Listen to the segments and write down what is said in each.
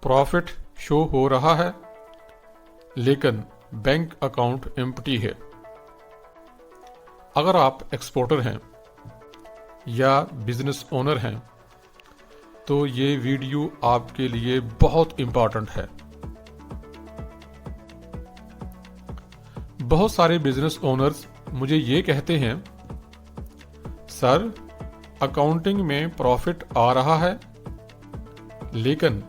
Profit show हो रहा है लेकिन बैंक अकाउंट एम्प्टी है। अगर आप एक्सपोर्टर हैं या बिजनेस ओनर हैं तो ये वीडियो आपके लिए बहुत इंपॉर्टेंट है। बहुत सारे बिजनेस ओनर्स मुझे ये कहते हैं, सर अकाउंटिंग में प्रॉफिट आ रहा है लेकिन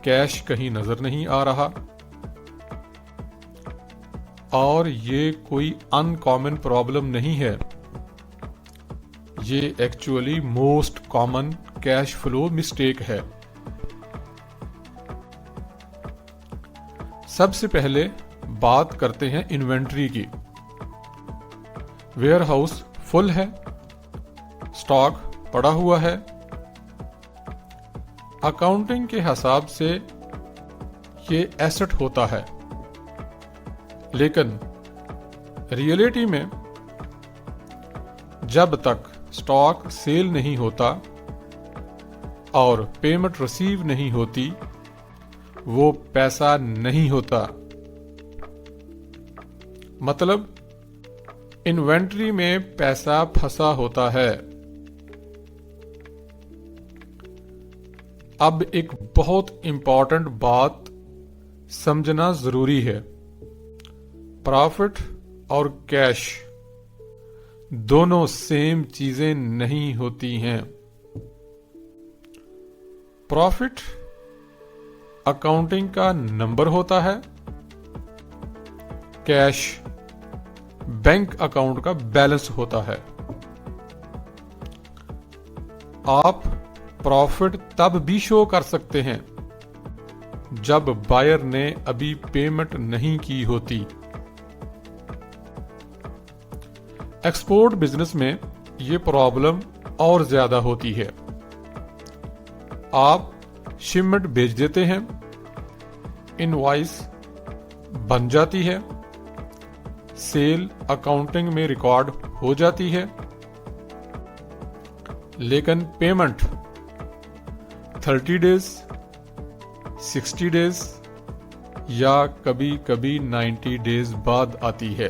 कैश कहीं नजर नहीं आ रहा। और ये कोई अनकॉमन प्रॉब्लम नहीं है, ये actually most common cash flow mistake है। सबसे पहले बात करते हैं इन्वेंट्री की। वेयरहाउस फुल है, स्टॉक पड़ा हुआ है। अकाउंटिंग के हिसाब से ये एसेट होता है लेकिन रियलिटी में जब तक स्टॉक सेल नहीं होता और पेमेंट रिसीव नहीं होती वो पैसा नहीं होता। मतलब इन्वेंट्री में पैसा फंसा होता है। अब एक बहुत इंपॉर्टेंट बात समझना जरूरी है, प्रॉफिट और कैश दोनों सेम चीजें नहीं होती हैं। प्रॉफिट अकाउंटिंग का नंबर होता है, कैश बैंक अकाउंट का बैलेंस होता है। आप प्रॉफिट तब भी शो कर सकते हैं जब बायर ने अभी पेमेंट नहीं की होती। एक्सपोर्ट बिजनेस में यह प्रॉब्लम और ज्यादा होती है। आप शिपमेंट भेज देते हैं, इनवॉइस बन जाती है, सेल अकाउंटिंग में रिकॉर्ड हो जाती है लेकिन पेमेंट 30 डेज, 60 डेज या कभी कभी 90 डेज बाद आती है।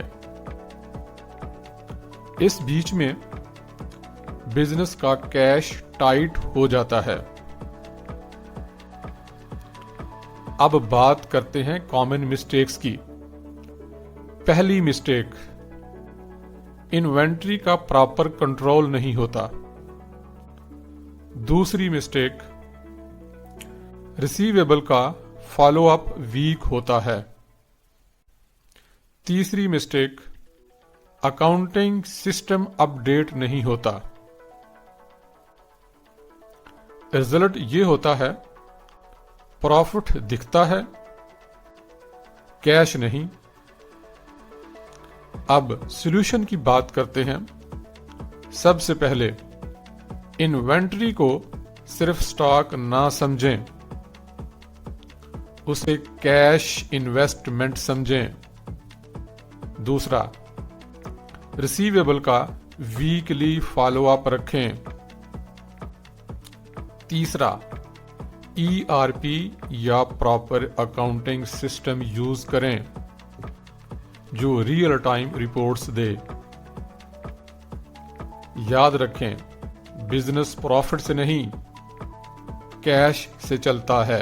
इस बीच में बिजनेस का कैश टाइट हो जाता है। अब बात करते हैं कॉमन मिस्टेक्स की। पहली मिस्टेक, इन्वेंट्री का प्रॉपर कंट्रोल नहीं होता। दूसरी मिस्टेक, रिसीवेबल का फॉलोअप वीक होता है। तीसरी मिस्टेक, अकाउंटिंग सिस्टम अपडेट नहीं होता। रिजल्ट ये होता है, प्रॉफिट दिखता है, कैश नहीं। अब सॉल्यूशन की बात करते हैं। सबसे पहले इन्वेंट्री को सिर्फ स्टॉक ना समझें, उसे कैश इन्वेस्टमेंट समझें। दूसरा, रिसीवेबल का वीकली फॉलोअप रखें। तीसरा, ईआरपी या प्रॉपर अकाउंटिंग सिस्टम यूज करें जो रियल टाइम रिपोर्ट्स दे। याद रखें, बिजनेस प्रॉफिट से नहीं कैश से चलता है।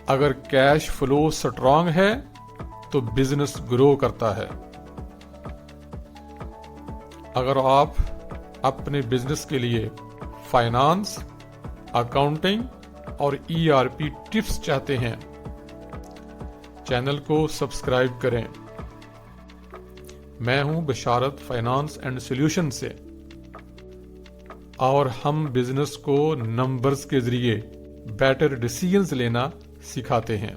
अगर कैश फ्लो स्ट्रांग है तो बिजनेस ग्रो करता है। अगर आप अपने बिजनेस के लिए फाइनेंस, अकाउंटिंग और ईआरपी टिप्स चाहते हैं, चैनल को सब्सक्राइब करें। मैं हूं बशारत फाइनेंस एंड सॉल्यूशन से और हम बिजनेस को नंबर्स के जरिए बेटर डिसीजंस लेना सिखाते हैं।